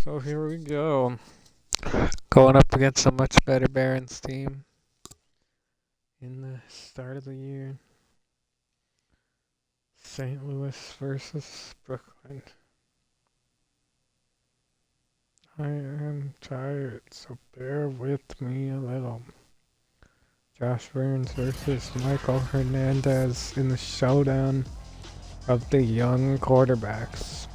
So here we go. Going up against a much better Barons team in the start of the year. St. Louis versus Brooklyn. I am tired, so bear with me a little. Josh Burns versus Michael Hernandez in the showdown of the young quarterbacks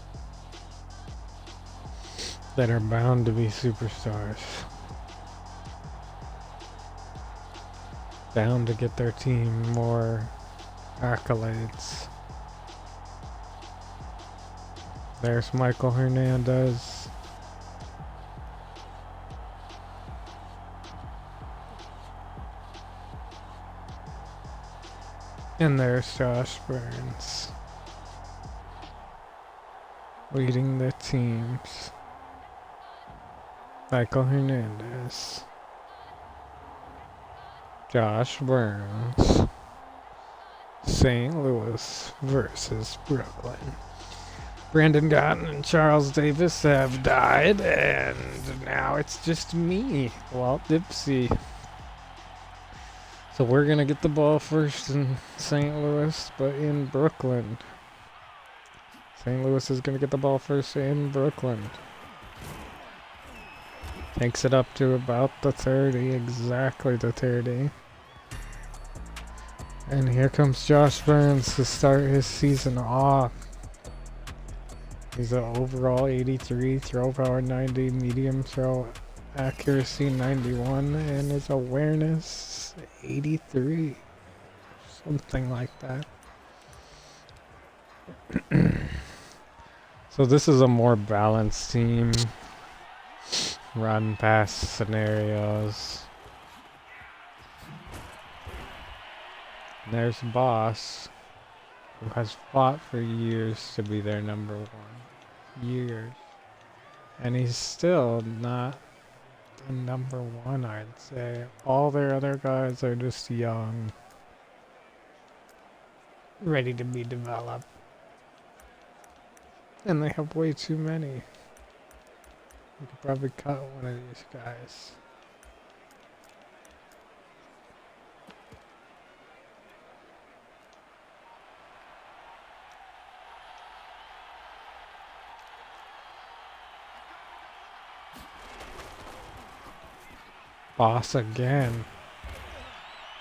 that are bound to be superstars. Bound to get their team more accolades. There's Michael Hernandez. And there's Josh Burns leading the teams. Michael Hernandez. Josh Burns. St. Louis versus Brooklyn. Brandon Cotton and Charles Davis have died, and now it's just me, Walt Dipsey. So we're going to get the ball first in St. Louis, but in Brooklyn. St. Louis is going to get the ball first in Brooklyn. Takes it up to about the 30, exactly the 30. And here comes Josh Burns to start his season off. He's an overall 83, throw power 90, medium throw accuracy 91, and his awareness 83. Something like that. So this is a more balanced team. Run pass scenarios. And there's Boss, who has fought for years to be their number one. Years. And he's still not the number one, I'd say. All their other guys are just young. Ready to be developed. And they have way too many. We could probably cut one of these guys. Boss again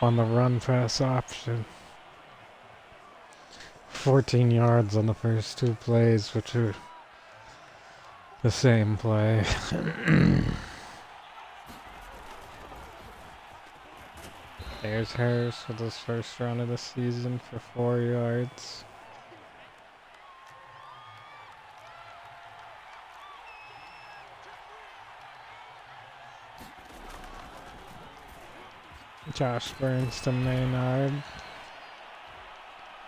on the run pass option. 14 yards on the first two plays, which are the same play. There's Harris with his first run of the season for 4 yards. Josh Burns to Maynard.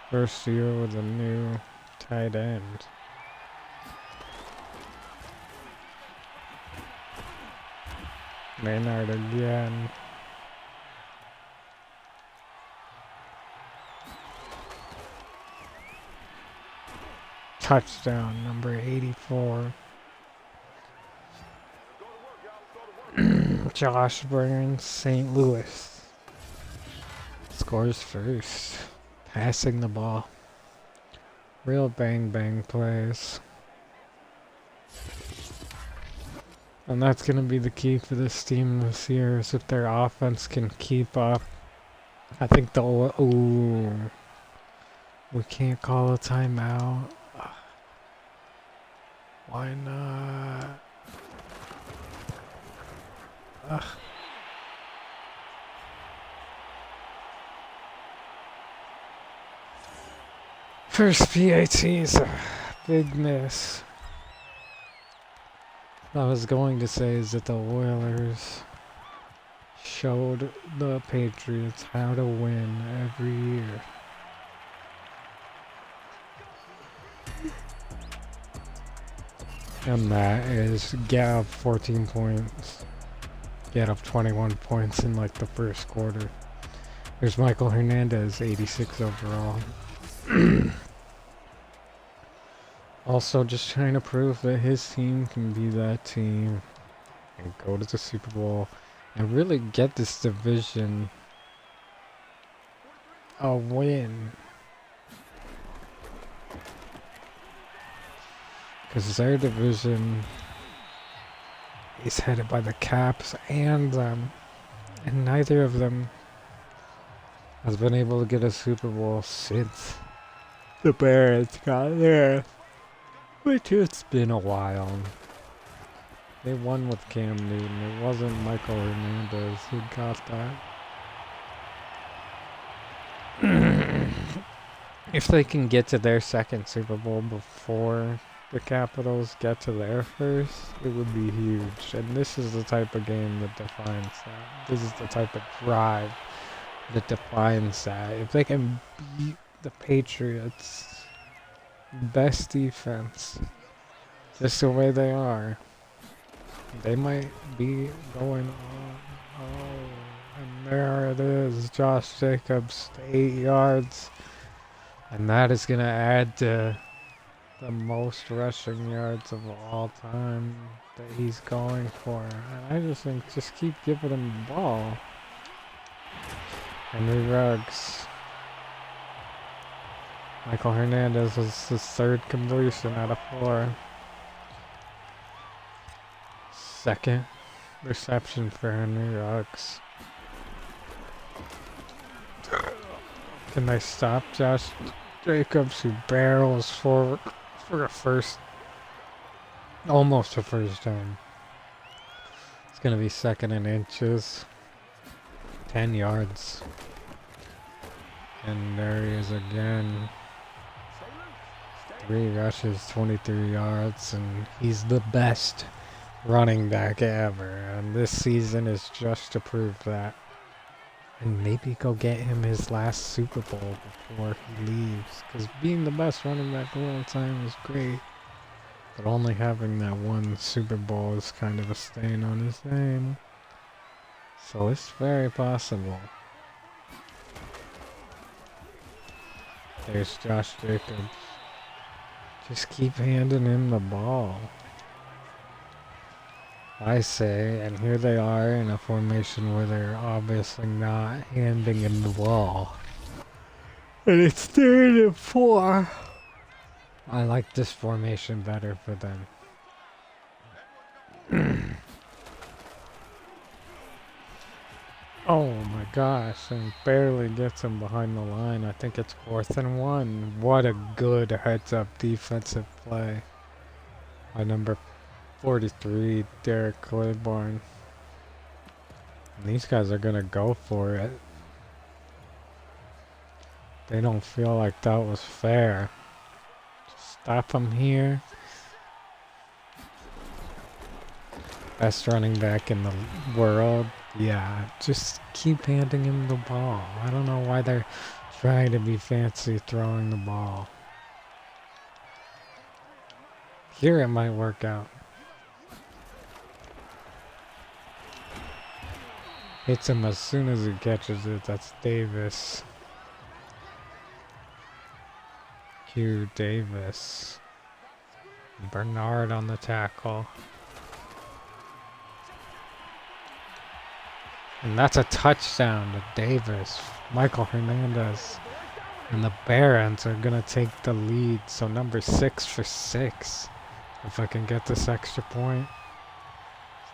First year with a new tight end. Maynard again. Touchdown number 84. Josh Burns, St. Louis. Scores first. Passing the ball. Real bang plays. And that's going to be the key for this team this year, is if their offense can keep up. I think they'll... Ooh. We can't call a timeout. Why not? Ugh. First PAT's a big miss. What I was going to say is that the Oilers showed the Patriots how to win every year. And that is get up 14 points. Get up 21 points in like the first quarter. There's Michael Hernandez, 86 overall. Also just trying to prove that his team can be that team and go to the Super Bowl and really get this division a win. Because their division is headed by the Caps and them. And neither of them has been able to get a Super Bowl since the Barons got there. Which it's been a while. They won with Cam Newton. It wasn't Michael Hernandez who got that. If they can get to their second Super Bowl before the Capitals get to their first, it would be huge. And this is the type of game that defines that. This is the type of drive that defines that. If they can beat the Patriots, best defense, just the way they are, they might be going on. Oh, and there it is. Josh Jacobs, 8 yards. And that is going to add to the most rushing yards of all time that he's going for. And I just think just keep giving him the ball. Henry Ruggs. Michael Hernandez was his third completion out of 4. Second reception for Henry Ruggs. Can they stop Josh Jacobs, who barrels forward for a first, almost a first down? It's going to be second and inches. 10 yards. And there he is again. 3 rushes, 23 yards, and he's the best running back ever. And this season is just to prove that. And maybe go get him his last Super Bowl before he leaves. Because being the best running back of all time is great. But only having that one Super Bowl is kind of a stain on his name. So it's very possible. There's Josh Jacobs. Just keep handing him the ball, I say, and here they are in a formation where they're obviously not handing him the ball. And it's 3rd and 4. I like this formation better for them. Oh my gosh, and barely gets him behind the line. I think it's 4th and 1. What a good heads-up defensive play by number 43, Derek Claiborne. And these guys are gonna go for it. They don't feel like that was fair. Just stop him here. Best running back in the world. Yeah, just keep handing him the ball. I don't know why they're trying to be fancy throwing the ball. Here it might work out. Hits him as soon as he catches it. That's Davis. Q Davis. Bernard on the tackle. And that's a touchdown to Davis. Michael Hernandez. And the Barons are going to take the lead. So number 6 for 6. If I can get this extra point.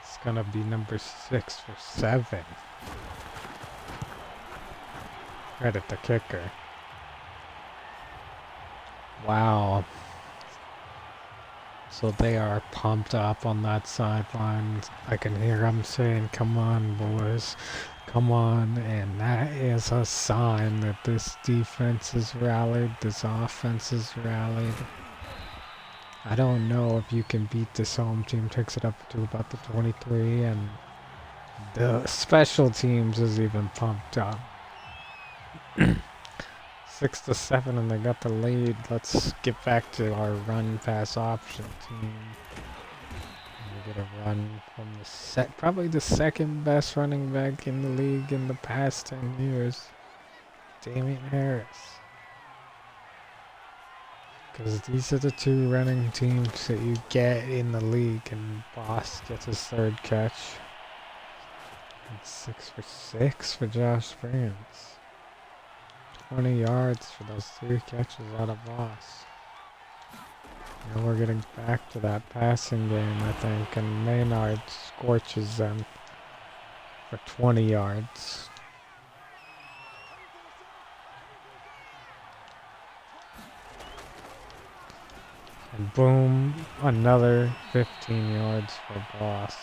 It's going to be number 6 for 7. Credit the kicker. Wow. So they are pumped up on that sideline. I can hear them saying, "Come on, boys. Come on." And that is a sign that this defense is rallied, this offense is rallied. I don't know if you can beat this home team. Takes it up to about the 23, and the special teams is even pumped up. 6-7, and they got the lead. Let's get back to our run pass option team. We get a run from the probably the second best running back in the league in the past 10 years, Damian Harris. Because these are the two running teams that you get in the league, and Boss gets his third catch. And 6 for 6 for Josh Vance. 20 yards for those 3 catches out of Boss. Now we're getting back to that passing game, I think, and Maynard scorches them for 20 yards. And boom, another 15 yards for Boss.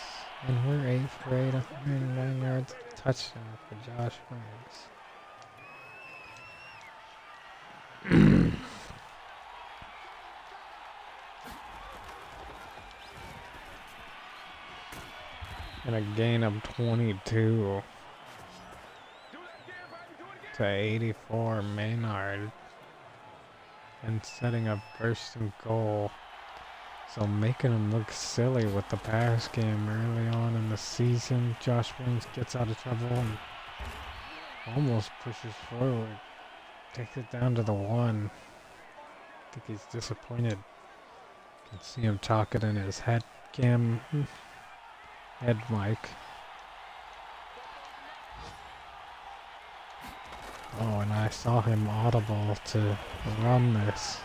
And we're 8 for 8, 109 yards, touchdown for Josh Vance. And a gain of 22 to 84 Maynard. And setting up first and goal. So making him look silly with the pass game early on in the season. Josh Vance gets out of trouble and almost pushes forward. Takes it down to the 1. I think he's disappointed. You can see him talking in his head mic. Oh, and I saw him audible to run this.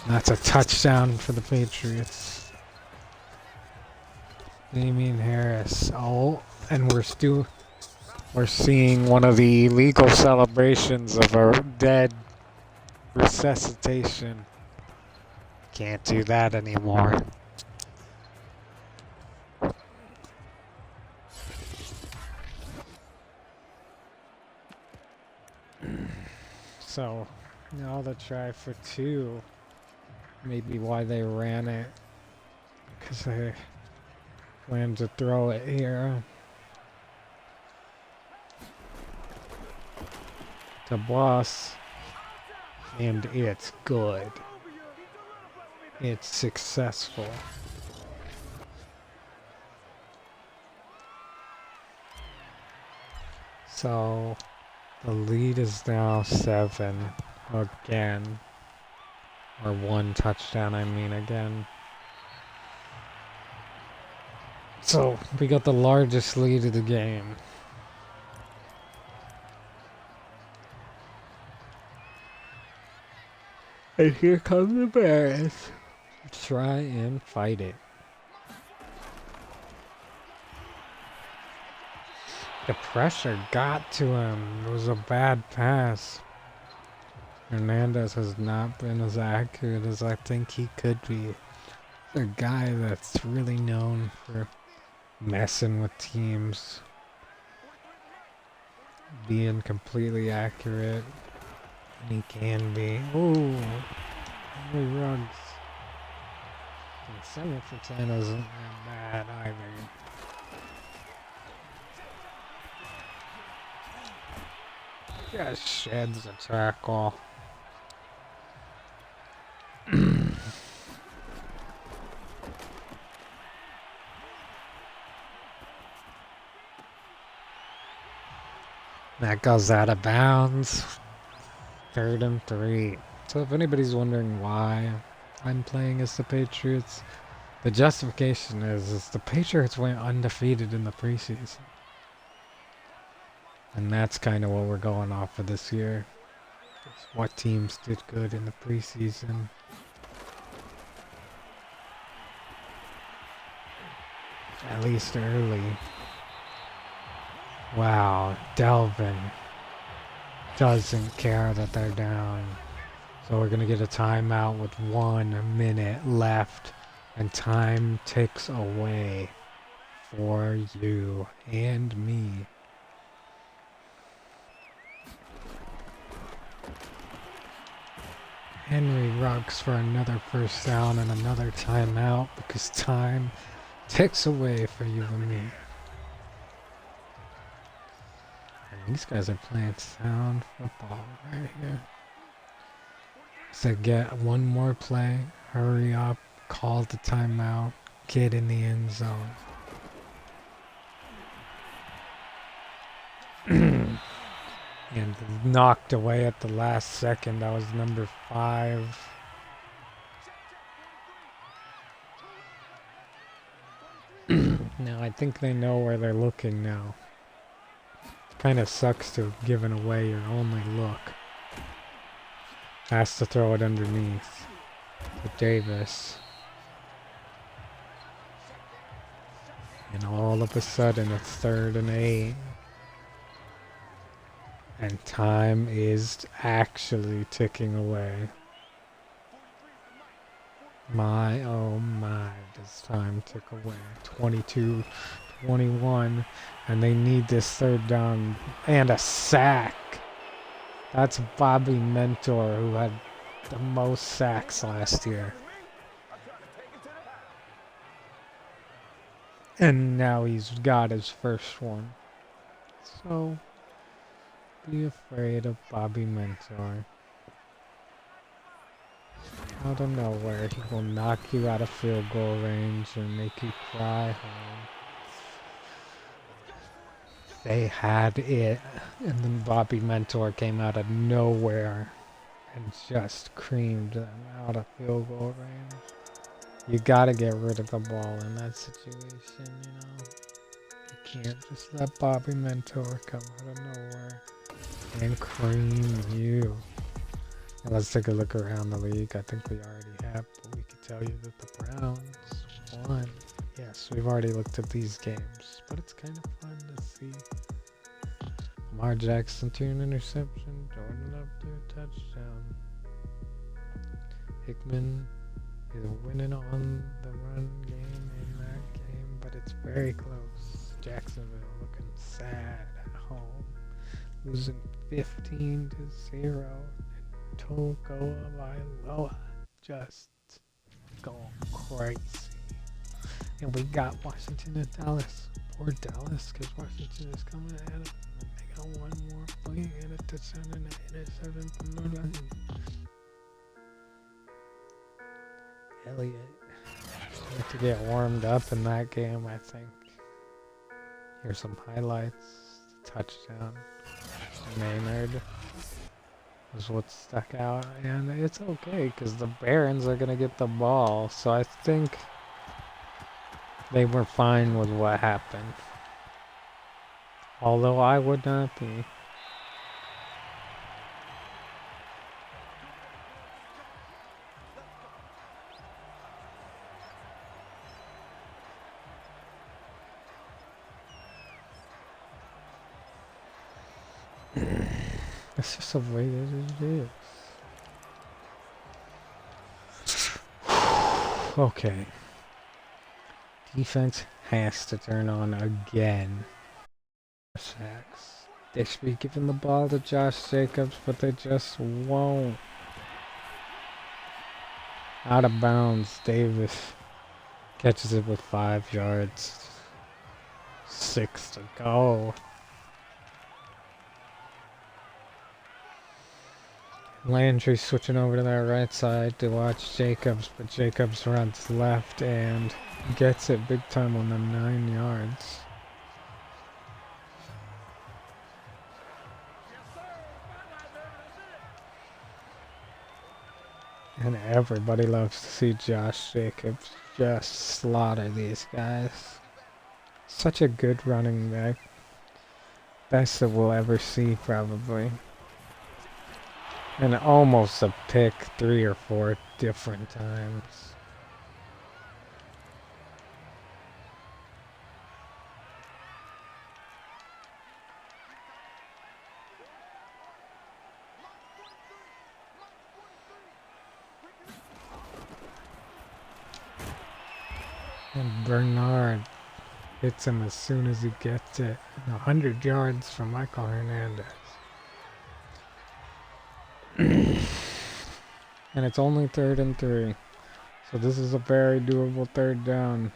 And that's a touchdown for the Patriots. Damien Harris. Oh, and we're seeing one of the illegal celebrations of a dead resuscitation. Can't do that anymore. So, now the try for 2. Maybe why they ran it. Because they planned to throw it here. To Boss. And it's good. It's successful. So the lead is now 7 again. Or 1 touchdown, I mean, again. So we got the largest lead of the game. And here come the Bears. Try and fight it. The pressure got to him. It was a bad pass. Hernandez has not been as accurate as I think he could be. A guy that's really known for messing with teams. Being completely accurate. And he can be. Ooh. Henry Ruggs. And 7 for 10 isn't that bad either. Just sheds a tackle. That goes out of bounds. 3rd and 3. So if anybody's wondering why I'm playing as the Patriots, the justification is the Patriots went undefeated in the preseason. And that's kind of what we're going off of this year. It's what teams did good in the preseason. At least early. Wow, Delvin doesn't care that they're down. So we're going to get a timeout with 1 minute left. And time ticks away for you and me. Henry Ruggs for another first down and another timeout because time ticks away for you and me. And these guys are playing sound football right here. So get one more play, hurry up, call the timeout, get in the end zone. And knocked away at the last second. That was number 5. Now I think they know where they're looking now. Kind of sucks to have given away your only look. Has to throw it underneath to Davis. And all of a sudden it's 3rd and 8. And time is actually ticking away. My, oh my, does time tick away. 22, 21, and they need this 3rd down and a sack. That's Bobby Mentor, who had the most sacks last year. And now he's got his first one. So, be afraid of Bobby Mentor. Out of nowhere, he will knock you out of field goal range and make you cry home. They had it, and then Bobby Mentor came out of nowhere and just creamed them out of field goal range. You gotta get rid of the ball in that situation, you know. You can't just let Bobby Mentor come out of nowhere and cream you. And let's take a look around the league. I think we already have, but we can tell you that the Browns won. Yes, we've already looked at these games, but it's kind of fun to see. Lamar Jackson threw an interception, Jordan Love threw a touchdown. Hickman is winning on the run game in that game, but it's very close. Jacksonville looking sad at home, losing 15-0. Togo Vailoa just going crazy. And we got Washington and Dallas. Poor Dallas, because Washington is coming at them. And they got one more play and a touchdown and an interception from the run. Elliott had to get warmed up in that game, I think. Here's some highlights. Touchdown. Maynard is what stuck out, and it's okay because the Barons are gonna get the ball, so I think they were fine with what happened. Although I would not be. It's just the way that it is. Okay. Defense has to turn on again. Sacks. They should be giving the ball to Josh Jacobs, but they just won't. Out of bounds, Davis catches it with 5 yards. 6 to go. Landry switching over to that right side to watch Jacobs, but Jacobs runs left and gets it big time on the 9 yards. And everybody loves to see Josh Jacobs just slaughter these guys. Such a good running back. Best that we'll ever see, probably. And almost a pick 3 or 4 different times. And Bernard hits him as soon as he gets it. 100 yards from Michael Hernandez. And it's only 3rd and 3. So this is a very doable 3rd down.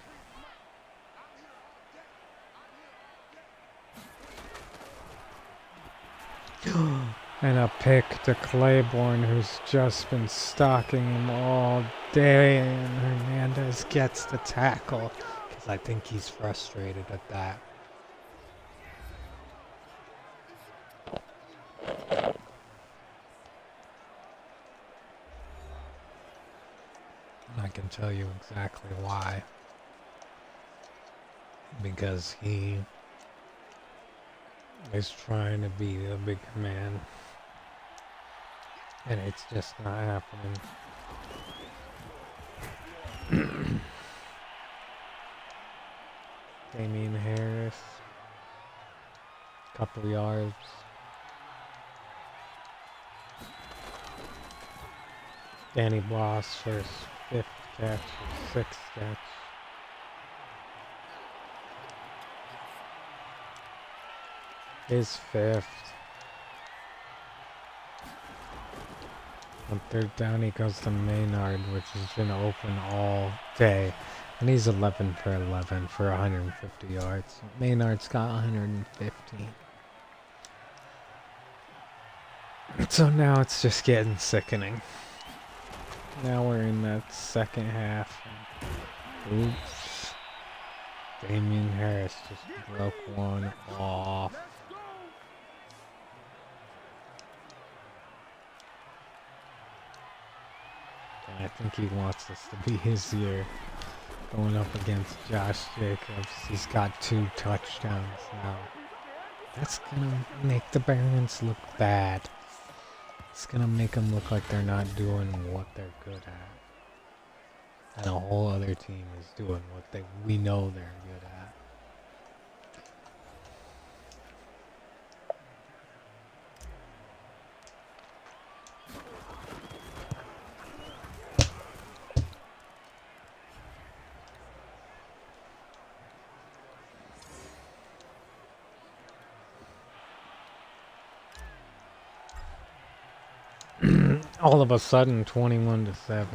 And a pick to Claiborne, who's just been stalking him all day. And Hernandez gets the tackle. Because I think he's frustrated at that. I can tell you exactly why. because he is trying to be the bigger man, and it's just not happening. Damien Harris, couple yards. Danny Bloss for his 5th catch, or 6th catch. His 5th. On 3rd down, he goes to Maynard, which has been open all day. And he's 11 for 11 for 150 yards. Maynard's got 150. So now it's just getting sickening. Now we're in that second half. Oops. Damien Harris just broke one off. And I think he wants this to be his year. Going up against Josh Jacobs. He's got 2 touchdowns now. That's gonna make the Barons look bad. It's gonna make them look like they're not doing what they're good at. And a whole other team is doing what we know they're good at. All of a sudden, 21-7.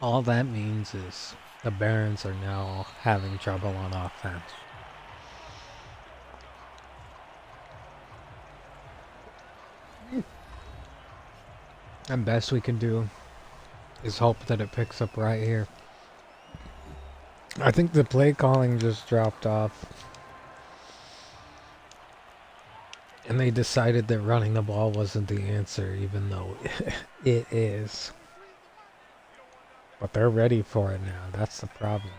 All that means is the Barons are now having trouble on offense. And best we can do is hope that it picks up right here. I think the play calling just dropped off. And they decided that running the ball wasn't the answer, even though it is. But they're ready for it now. That's the problem.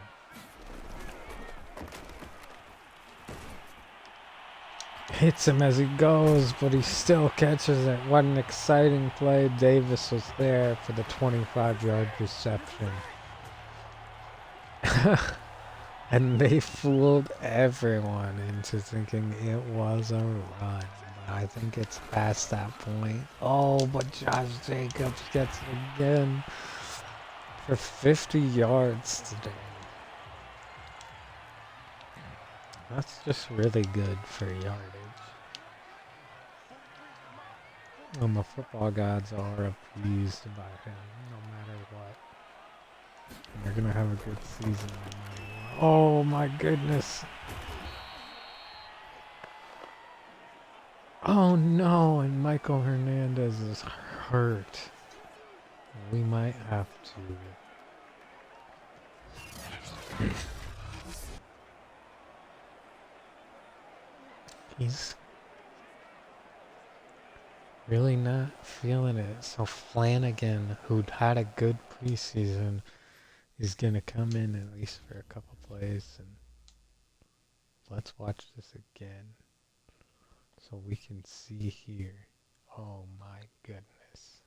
Hits him as he goes, but he still catches it. What an exciting play. Davis was there for the 25-yard reception. And they fooled everyone into thinking it was a run. But I think it's past that point. Oh, but Josh Jacobs gets it again for 50 yards today. That's just really good for yardage. And the football gods are appeased by him, no matter what. And they're gonna have a good season no matter what. Oh my goodness. Oh no, and Michael Hernandez is hurt. We might have to. He's really not feeling it. So Flanagan, who'd had a good preseason, is gonna come in at least for a couple plays, and let's watch this again so we can see here. Oh my goodness.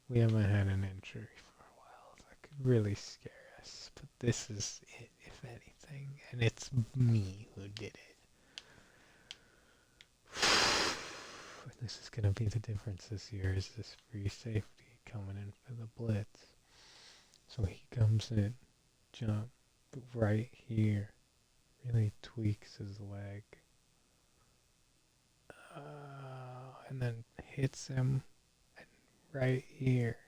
We haven't had an injury for a while that could really scare us, but this is it, if anything, and it's me who did it. This is going to be the difference this year, is this free safety coming in for the blitz. So he comes in, jump right here, really tweaks his leg, and then hits him right here.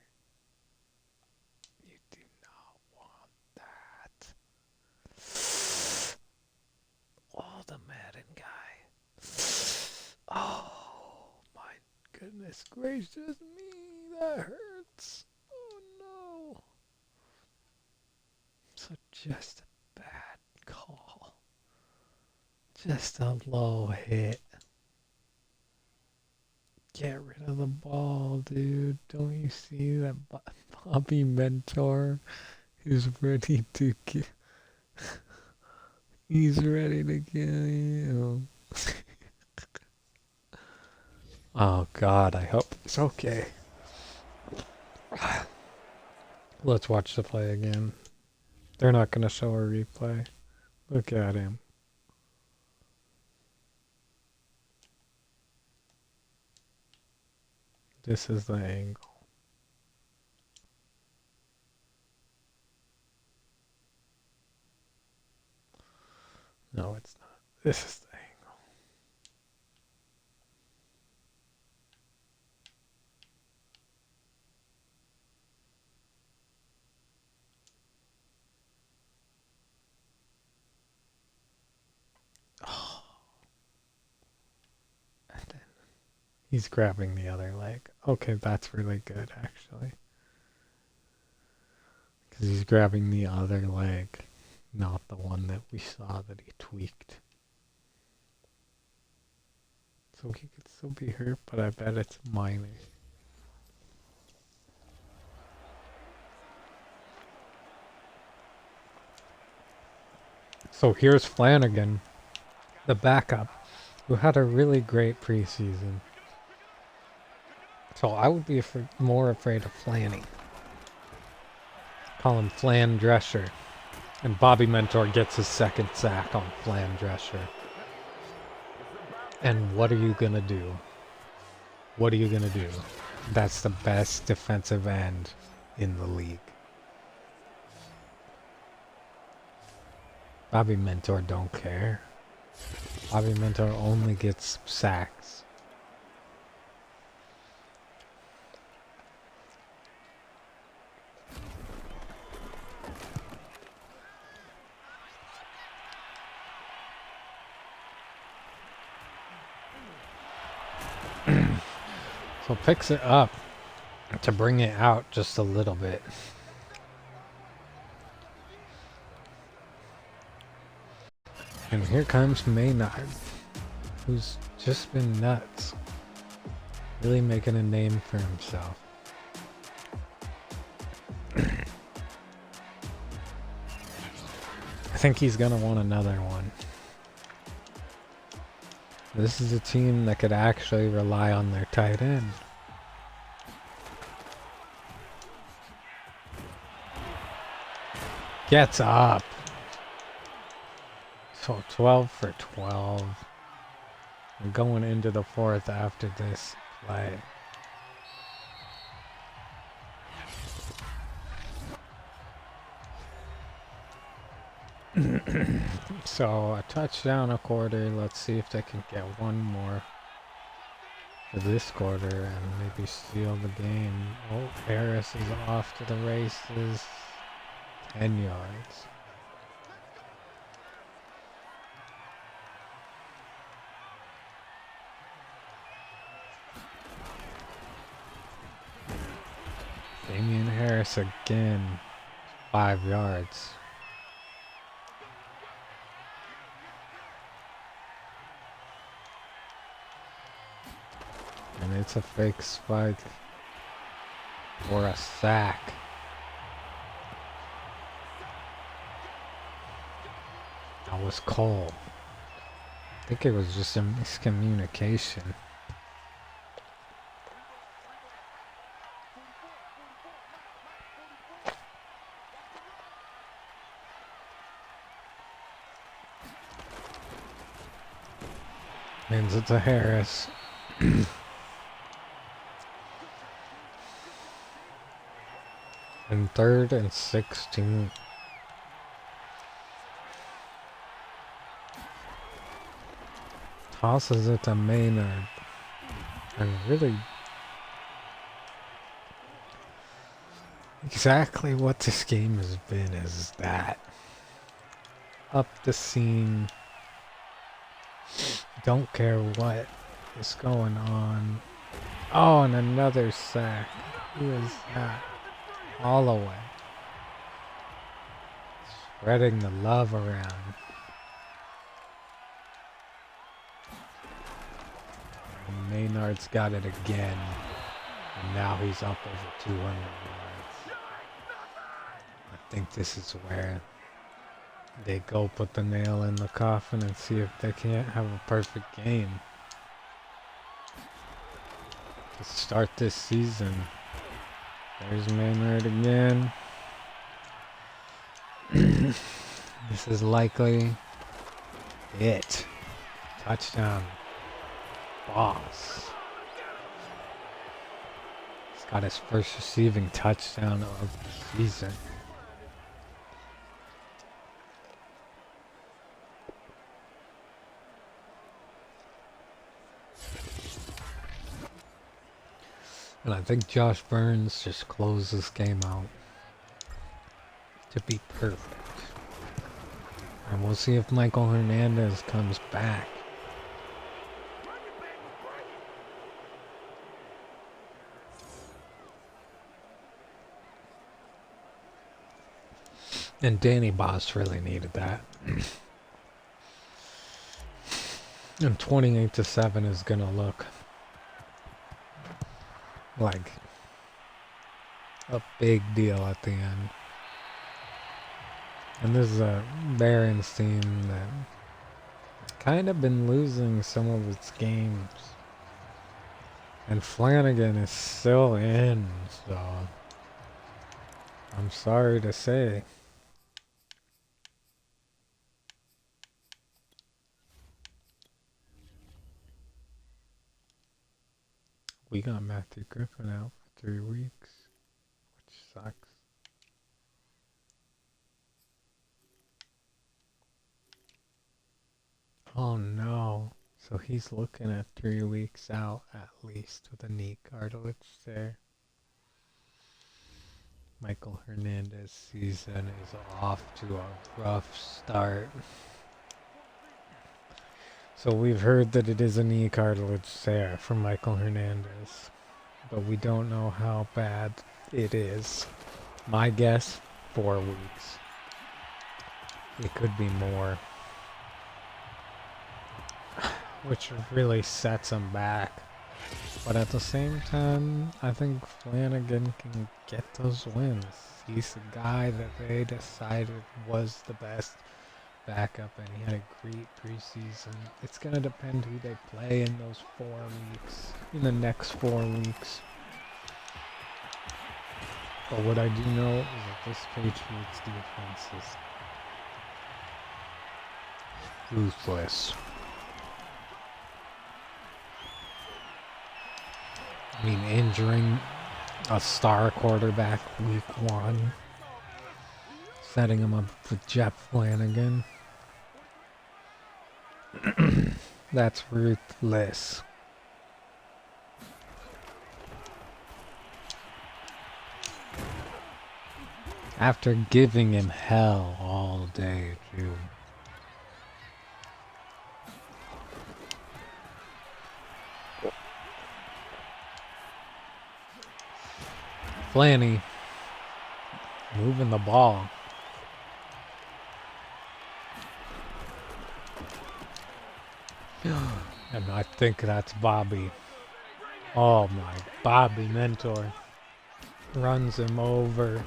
You do not want that. Oh, the Madden guy. Oh, my goodness gracious me, that hurts. Oh no. So just a bad call. Just a low hit. Get rid of the ball, dude. Don't you see that Bobby Mentor is ready to He's ready to kill you. Oh God, I hope it's okay. Let's watch the play again. They're not gonna show a replay. Look at him. This is the angle. No, it's not. This is the angle. Oh. And then he's grabbing the other leg. Okay, that's really good, actually. Because he's grabbing the other leg, not the one that we saw that he tweaked. So he could still be hurt, but I bet it's minor. So here's Flanagan, the backup, who had a really great preseason. So I would be more afraid of Flanny. Call him Flan Drescher. And Bobby Mentor gets his second sack on Flan Drescher. And what are you gonna do? What are you gonna do? That's the best defensive end in the league. Bobby Mentor don't care. Bobby Mentor only gets sacks. So picks it up to bring it out just a little bit. And here comes Maynard, who's just been nuts. Really making a name for himself. I think he's gonna want another one. This is a team that could actually rely on their tight end. Gets up. So 12 for 12. We're going into the fourth after this play. So a touchdown a quarter. Let's see if they can get one more for this quarter and maybe steal the game. Oh, Harris is off to the races. 10 yards. Damian Harris again. 5 yards. And it's a fake spike or a sack. That was Cole. I think it was just a miscommunication. Hands it to Harris. And 3rd and 16. Tosses it to Maynard. And really exactly what this game has been is that. Up the seam. Don't care what is going on. Oh, and another sack. Who is that? Holloway. Spreading the love around. And Maynard's got it again. And now he's up over 200 yards. I think this is where they go put the nail in the coffin and see if they can't have a perfect game to start this season. There's Maynard again. This is likely it. Touchdown. Boss. He's got his first receiving touchdown of the season. And I think Josh Burns just closed this game out to be perfect. And we'll see if Michael Hernandez comes back. And Danny Boss really needed that. And 28-7 is gonna look like a big deal at the end. And this is a Barons team that kind of been losing some of its games. And Flanagan is still in, so I'm sorry to say. We got Matthew Griffin out for 3 weeks, which sucks. Oh no. So he's looking at 3 weeks out at least with a knee cartilage there. Michael Hernandez season is off to a rough start. So we've heard that it is a knee cartilage tear for Michael Hernandez, but we don't know how bad it is. My guess, 4 weeks. It could be more, which really sets him back. But at the same time, I think Flanagan can get those wins. He's the guy that they decided was the best backup, and he had a great preseason. It's going to depend who they play in those 4 weeks, in the next 4 weeks. But what I do know is that this Patriots defense is ruthless. I mean, injuring a star quarterback week 1, setting him up with Jeff Flanagan. That's ruthless. After giving him hell all day, too. Flanny moving the ball. And I think that's Bobby. Oh my, Bobby Mentor runs him over.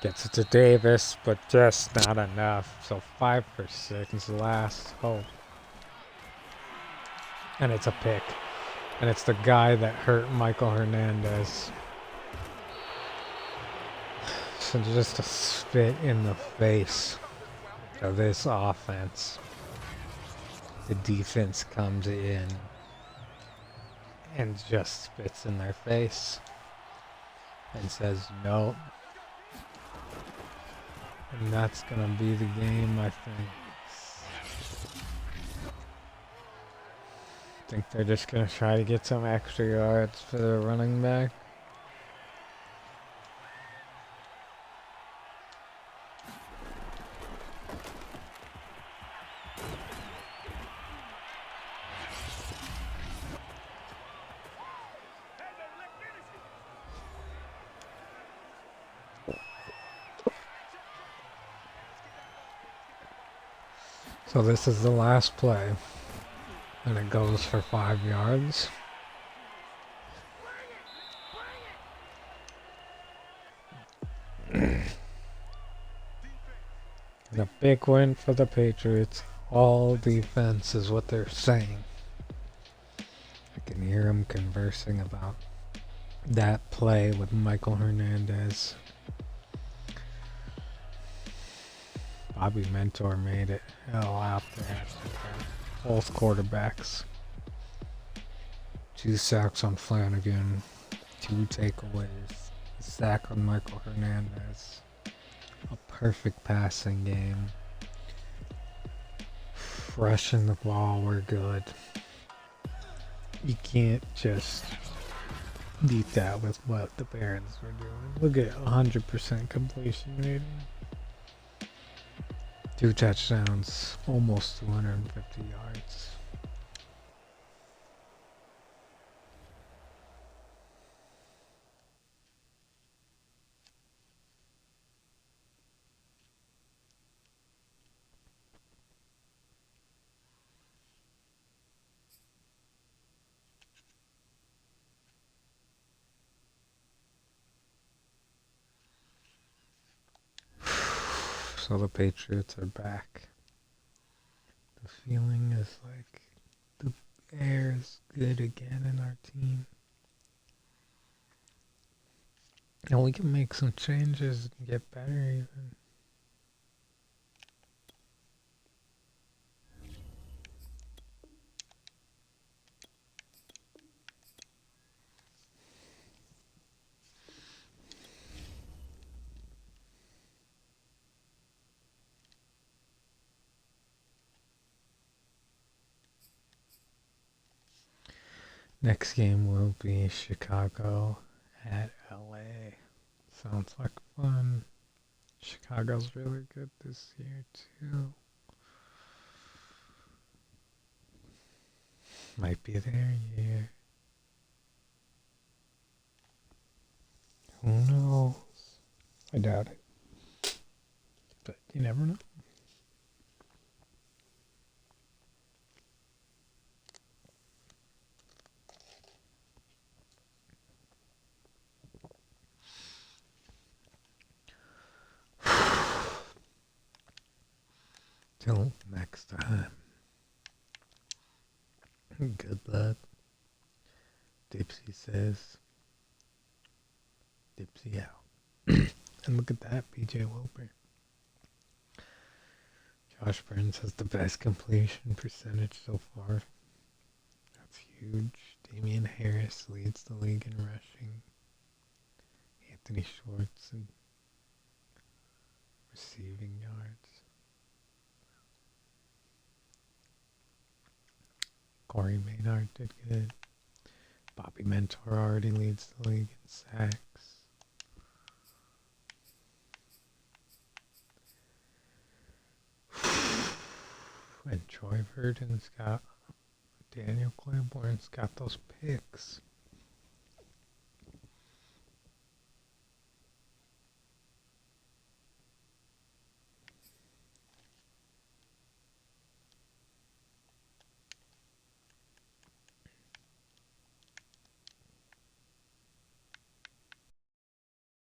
Gets it to Davis, but just not enough. So 5 for 6, last hope. And it's a pick. And it's the guy that hurt Michael Hernandez. So just a spit in the face of this offense. The defense comes in and just spits in their face and says no. And that's gonna be the game, I think. I think they're just gonna try to get some extra yards for their running back. So this is the last play, and it goes for 5 yards. And a big win for the Patriots. All defense is what they're saying. I can hear them conversing about that play with Michael Hernandez. Bobby Mentor made it hell out there. Both quarterbacks. 2 sacks on Flanagan. 2 takeaways. A sack on Michael Hernandez. A perfect passing game. Rushing the ball, we're good. You can't just beat that with what the Barons were doing. Look at 100% completion rating. 2 touchdowns, almost 250 yards. So the Patriots are back. The feeling is like the air is good again in our team. And we can make some changes and get better even. Next game will be Chicago at LA. Sounds like fun. Chicago's really good this year too. Might be their year. Who knows? I doubt it. But you never know. Till next time. Good luck. Dipsey says. Dipsey out. And look at that, BJ Wilper. Josh Burns has the best completion percentage so far. That's huge. Damian Harris leads the league in rushing. Anthony Schwartz in receiving yards. Corey Maynard did good. Bobby Mentor already leads the league in sacks. And Troy Verdon's got Daniel Claiborne's got those picks.